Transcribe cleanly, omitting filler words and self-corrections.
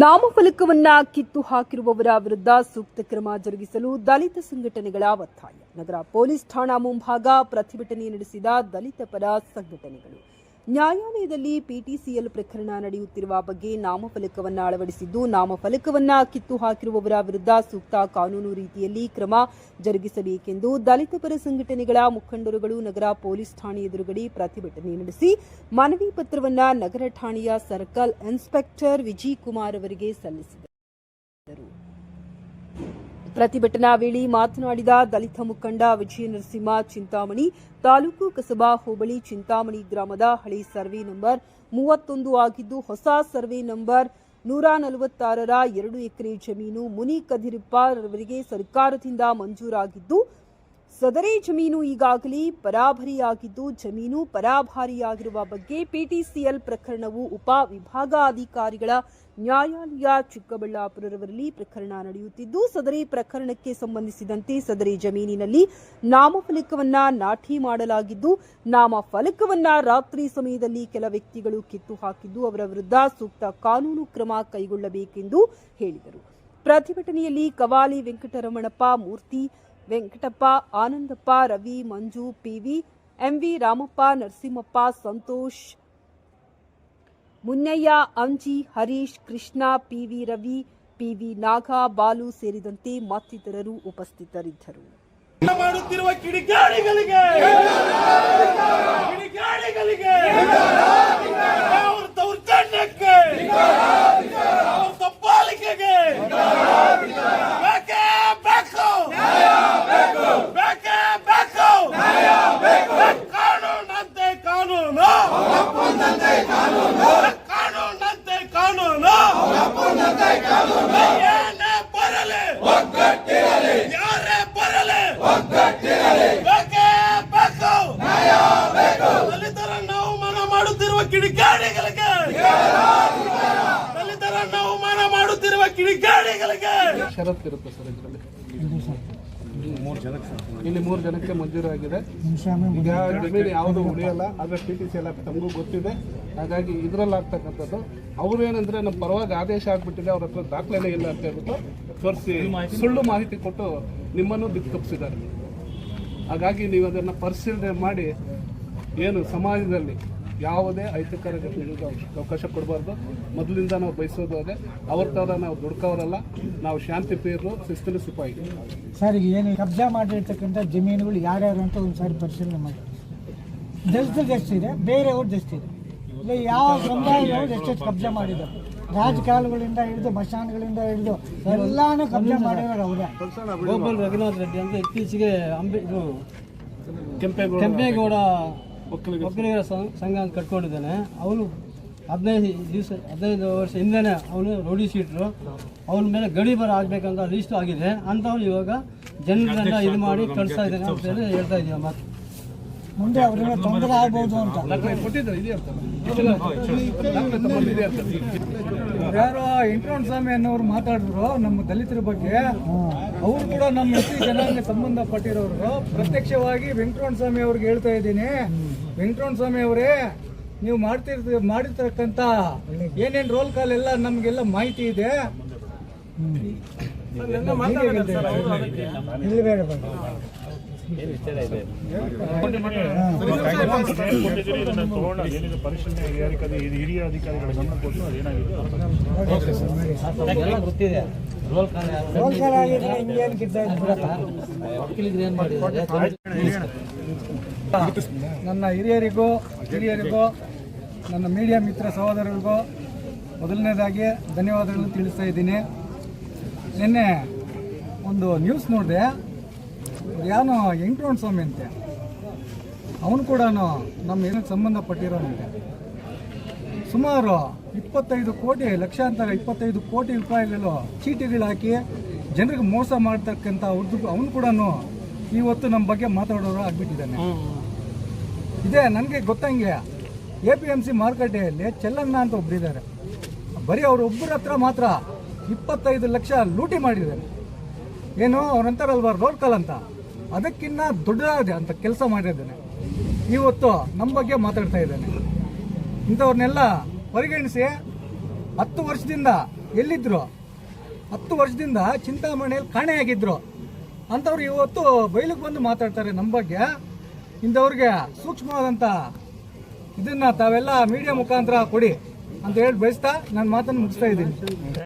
ನಾಮಫಲಕವನ್ನ ಕಿತ್ತು ಹಾಕಿರುವವರ ವಿರುದ್ಧ ಸೂಕ್ತ ಕ್ರಮ ಜರುಗಿಸಲು ದಲಿತ ಸಂಘಟನೆಗಳ ಒತ್ತಾಯ. ನಗರ ಪೊಲೀಸ್ ಠಾಣಾ ಮುಂಭಾಗ ಪ್ರತಿಭಟನೆ ನಡೆಸಿದ ದಲಿತ ಪರ ಸಂಘಟನೆಗಳು. ನ್ಯಾಯಾಲಯದಲ್ಲಿ ಪಿಟಿಸಿಎಲ್ ಪ್ರಕರಣ ನಡೆಯುತ್ತಿರುವ ಬಗ್ಗೆ ನಾಮಫಲಕವನ್ನ ಅಳವಡಿಸಿದ್ದು, ನಾಮಫಲಕವನ್ನ ಕಿತ್ತು ಹಾಕಿರುವವರ ವಿರುದ್ಧ ಸೂಕ್ತ ಕಾನೂನು ರೀತಿಯಲ್ಲಿ ಕ್ರಮ ಜರುಗಿಸಬೇಕೆಂದು ದಲಿತ ಪರ ಸಂಘಟನೆಗಳ ಮುಖಂಡರುಗಳು ನಗರ ಪೊಲೀಸ್ ಠಾಣೆ ಎದುರುಗಡೆ ಪ್ರತಿಭಟನೆ ನಡೆಸಿ ಮನವಿ ಪತ್ರವನ್ನ ನಗರ ಠಾಣೆಯ ಸರ್ಕಲ್ ಇನ್ಸ್ಪೆಕ್ಟರ್ ವಿಜಯ್ ಕುಮಾರ್ ಅವರಿಗೆ ಸಲ್ಲಿಸಿದರು. ಪ್ರತಿಭಟನಾ ವೇಳೆ ಮಾತನಾಡಿದ ದಲಿತ ಮುಖಂಡ ವಿಜಯ ನರಸಿಂಹ ಚಿಂತಾಮಣಿ, ತಾಲೂಕು ಕಸಬಾ ಹೋಬಳಿ ಚಿಂತಾಮಣಿ ಗ್ರಾಮದ ಹಳೆ ಸರ್ವೆ ನಂಬರ್ 31 ಆಗಿದ್ದು, ಹೊಸ ಸರ್ವೆ ನಂಬರ್ 146ರ 2 ಎಕರೆ ಜಮೀನು ಮುನಿ ಕದಿರಪ್ಪ ಅವರಿಗೆ ಸರ್ಕಾರದಿಂದ ಮಂಜೂರಾಗಿದ್ದು, ಸದರಿ ಜಮೀನು ಈಗಾಗಲೇ ಪರಾಭರಿಯಾಗಿದ್ದು, ಜಮೀನು ಪರಾಭಾರಿಯಾಗಿರುವ ಬಗ್ಗೆ ಪಿಟಿಸಿಎಲ್ ಪ್ರಕರಣವು ಉಪ ವಿಭಾಗಾಧಿಕಾರಿಗಳ ನ್ಯಾಯಾಲಯ ಚಿಕ್ಕಬಳ್ಳಾಪುರವರಲ್ಲಿ ಪ್ರಕರಣ ನಡೆಯುತ್ತಿದ್ದು, ಸದರಿ ಪ್ರಕರಣಕ್ಕೆ ಸಂಬಂಧಿಸಿದಂತೆ ಸದರಿ ಜಮೀನಿನಲ್ಲಿ ನಾಮಫಲಕವನ್ನ ನಾಟಿ ಮಾಡಲಾಗಿದ್ದು, ನಾಮಫಲಕವನ್ನ ರಾತ್ರಿ ಸಮಯದಲ್ಲಿ ಕೆಲ ವ್ಯಕ್ತಿಗಳು ಕಿತ್ತು ಹಾಕಿದ್ದು, ಅವರ ವಿರುದ್ಧ ಸೂಕ್ತ ಕಾನೂನು ಕ್ರಮ ಕೈಗೊಳ್ಳಬೇಕೆಂದು ಹೇಳಿದರು. ಪ್ರತಿಭಟನೆಯಲ್ಲಿ Kavali Venkataramanappa, Murthy Venkatappa, Anandappa, Ravi, Manju, PV, MV Ramappa, Narasimhappa, Santosh, Munnaiah, Anji, Harish, Krishna, PV Ravi, PV Naga, Balu ಸೇರಿದಂತೆ ಮತ್ತಿತರರು ಉಪಸ್ಥಿತರಿದ್ದರು. ಮಾಡುತ್ತಿರುವ ಕಿಡಿಗಾಡಿಗಳಿಗೆ ಅವ್ರ ದೌರ್ಜನ್ಯಕ್ಕೆ ಅವ್ರ ದಬ್ಬಾಳಿಕೆಗೆ ಕಾನೂನಂತೆ ಕಾನೂನು ಕಾನೂನಂತೆ ಕಾನೂನು ಏನೇ ಬರಲಿ ಯಾರೇ ಬರಲಿ ದಲಿತರನ್ನು ಅವಮಾನ ಮಾಡುತ್ತಿರುವ ಕಿಡಿಗಾಡಿಗಳಿಗೆ ದಲಿತರನ್ನು ಅವಮಾನ ಮಾಡುತ್ತಿರುವ ಕಿಡಿಗಾಡಿಗಳಿಗೆ ಷರತ್ತಿರುತ್ತೆ ಸರ್. ಇದರಲ್ಲಿ ಇಲ್ಲಿ 3 ಜನಕ್ಕೆ ಮಂಜೂರಾಗಿದೆ. ಈಗ ಜಮೀನು ಯಾವುದು ಉಳಿಯಲ್ಲ, ಆದರೆ ಪಿಟಿಸಿ ಎಲ್ಲ ತಮಗೂ ಗೊತ್ತಿದೆ. ಹಾಗಾಗಿ ಇದರಲ್ಲಿ ಆಗ್ತಕ್ಕಂಥದ್ದು ಅವರು ಏನಂದ್ರೆ ನಮ್ಮ ಪರವಾಗಿ ಆದೇಶ ಆಗ್ಬಿಟ್ಟಿದೆ, ಅವ್ರ ಹತ್ರ ದಾಖಲೆನೇ ಇಲ್ಲ ಅಂತ ಹೇಳ್ಬಿಟ್ಟು ತೋರಿಸಿ ಸುಳ್ಳು ಮಾಹಿತಿ ಕೊಟ್ಟು ನಿಮ್ಮನ್ನು ದಿಕ್ಕಪ್ಪಿಸಿದ್ದಾರೆ. ಹಾಗಾಗಿ ನೀವು ಅದನ್ನು ಪರಿಶೀಲನೆ ಮಾಡಿ ಏನು ಸಮಾಜದಲ್ಲಿ ಯಾವುದೇ ಅಹಿತಕರ ಘಟನೆಗಳಿಗೆ ಅವಕಾಶ ಕೊಡಬಾರ್ದು. ಮೊದಲಿಂದ ನಾವು ಬಯಸೋದು ಅದೇ. ಅವ್ರ ಥರ ನಾವು ದುಡ್ಕವರಲ್ಲ, ನಾವು ಶಾಂತಿ ಪ್ರಿಯರು, ಶಿಸ್ತಿನ ಸಿಪಾಯಿ. ಸರ್, ಈಗ ಏನು ಕಬ್ಜಾ ಮಾಡಿರ್ತಕ್ಕಂಥ ಜಮೀನುಗಳು ಯಾರ್ಯಾರು ಅಂತ ಒಂದು ಸಾರಿ ಪರಿಶೀಲನೆ ಮಾಡಿ. ದಲಿತರು ಎಷ್ಟಿದೆ, ಬೇರೆಯವ್ರದ್ದು ಎಷ್ಟಿದೆ, ಇಲ್ಲ ಯಾವ ಸಮುದಾಯದವ್ರು ಎಷ್ಟೆಷ್ಟು ಕಬ್ಜಾ ಮಾಡಿದ್ದಾರೆ. ರಾಜಕಾಲುಗಳಿಂದ ಹಿಡಿದು ಬಸ್ಟ್ಯಾಂಡ್ಗಳಿಂದ ಹಿಡಿದು ಎಲ್ಲಾನು ಕಬ್ಜಾ ಮಾಡಿರೋರು ಅವರೇ. ಗೋಪಾಲ್ ರಘುನಾಥ್ ರೆಡ್ಡಿ ಅಂತ ಇತ್ತೀಚೆಗೆ ಕೆಂಪೇಗೌಡ ಒಕ್ಕಲಿಗರ ಸಂಘ ಅಂತ ಕಟ್ಕೊಂಡಿದ್ದಾನೆ. ಅವನು 15 ವರ್ಷ ಹಿಂದೆನೇ ಅವನು ರೋಡಿ ಶೀಟ್ರು, ಅವನ ಮೇಲೆ ಗಡಿ ಬರ ಆಗ್ಬೇಕಂತ ಲಿಸ್ಟ್ ಆಗಿದೆ. ಅಂಥವ್ನು ಇವಾಗ ಜನರನ್ನ ಇದು ಮಾಡಿ ಕಳಿಸ್ತಾ ಇದ್ದಾನೆ ಅಂತ ಹೇಳಿ ಹೇಳ್ತಾ ಇದ್ದೀವಿ. ಮತ್ತೆ ಮುಂದೆ ಅವರಿಗೆ ತೊಂದರೆ ಆಗ್ಬೋದು ಅಂತ ಯಾರೋ ಇಂಟ್ರೋನ್ ಸ್ವಾಮಿ ಅನ್ನೋರು ಮಾತಾಡಿದ್ರು ನಮ್ಮ ದಲಿತರ ಬಗ್ಗೆ. ಅವರು ಕೂಡ ನಮ್ಮ ಎಸ್ಸಿ ಜನಾಂಗಕ್ಕೆ ಸಂಬಂಧಪಟ್ಟಿರೋರು. ಪ್ರತ್ಯಕ್ಷವಾಗಿ ವೆಂಕಟರಮಣ ಸ್ವಾಮಿ ಅವ್ರಿಗೆ ಹೇಳ್ತಾ ಇದ್ದೀನಿ, ವೆಂಕಟರಮಣ ಸ್ವಾಮಿ ಅವರೇ, ನೀವು ಮಾಡಿರ್ತಕ್ಕಂಥ ಏನೇನು ರೋಲ್ ಕಾಲ್ ಎಲ್ಲ ನಮಗೆಲ್ಲ ಮಾಹಿತಿ ಇದೆ. ಹಿರಿಯ ಅಧಿಕಾರಿಗಳ ಗಮನ ಕೊಟ್ಟು ಅದೇನಾಗಿದೆ ನನ್ನ ಹಿರಿಯರಿಗೂ ನನ್ನ ಮೀಡಿಯಾ ಮಿತ್ರ ಸಹೋದರರಿಗೂ ಮೊದಲನೇದಾಗಿ ಧನ್ಯವಾದಗಳನ್ನು ತಿಳಿಸ್ತಾ ಇದ್ದೀನಿ. ನಿನ್ನೆ ಒಂದು ನ್ಯೂಸ್ ನೋಡಿದೆ, ಯಾವನೋ ವೆಂಕಟರಮಣ ಸ್ವಾಮಿ ಅಂತೆ, ಅವನು ಕೂಡ ನಮ್ಮ ಏನಕ್ಕೆ ಸಂಬಂಧಪಟ್ಟಿರೋನಂತೆ. ಸುಮಾರು 25 ಕೋಟಿ, ಲಕ್ಷಾಂತರ 25 ಕೋಟಿ ರೂಪಾಯಿಗಳು ಚೀಟಿಗಳು ಹಾಕಿ ಜನರಿಗೆ ಮೋಸ ಮಾಡ್ತಕ್ಕಂಥ ಅವನು ಕೂಡ ಇವತ್ತು ನಮ್ಮ ಬಗ್ಗೆ ಮಾತಾಡೋರು ಆಗ್ಬಿಟ್ಟಿದ್ದಾನೆ. ಇದೇ ನನಗೆ ಗೊತ್ತಂಗೆ APMC ಮಾರುಕಟ್ಟೆಯಲ್ಲಿ ಚೆಲ್ಲಣ್ಣ ಅಂತ ಒಬ್ಬರಿದ್ದಾರೆ. ಬರೀ ಅವರೊಬ್ಬರ ಹತ್ರ ಮಾತ್ರ 25 ಲಕ್ಷ ಲೂಟಿ ಮಾಡಿದ್ದಾರೆ. ಏನು ಅವ್ರಂತಾರಲ್ವ ರೋಡ್ ಕಾಲ್ ಅಂತ, ಅದಕ್ಕಿನ್ನ ದೊಡ್ಡದಾದ ಅಂತ ಕೆಲಸ ಮಾಡಿದ್ದಾನೆ. ಇವತ್ತು ನಮ್ಮ ಬಗ್ಗೆ ಮಾತಾಡ್ತಾ ಇದ್ದಾನೆ. ಇಂಥವ್ರನ್ನೆಲ್ಲ ಪರಿಗಣಿಸಿ 10 ವರ್ಷದಿಂದ ಎಲ್ಲಿದ್ರು? 10 ವರ್ಷದಿಂದ ಚಿಂತಾಮಣಿಯಲ್ಲಿ ಕಾಣೆಯಾಗಿದ್ರು ಅಂಥವ್ರು ಇವತ್ತು ಬಯಲಿಗೆ ಬಂದು ಮಾತಾಡ್ತಾರೆ ನಮ್ಮ ಬಗ್ಗೆ. ಇಂಥವ್ರಿಗೆ ಸೂಕ್ಷ್ಮವಾದಂಥ ಇದನ್ನು ತಾವೆಲ್ಲ ಮೀಡಿಯಾ ಮುಖಾಂತರ ಕೊಡಿ ಅಂತ ಹೇಳಿ ಬಯಸ್ತಾ ನನ್ನ ಮಾತನ್ನು ಮುಗಿಸ್ತಾ ಇದ್ದೀನಿ.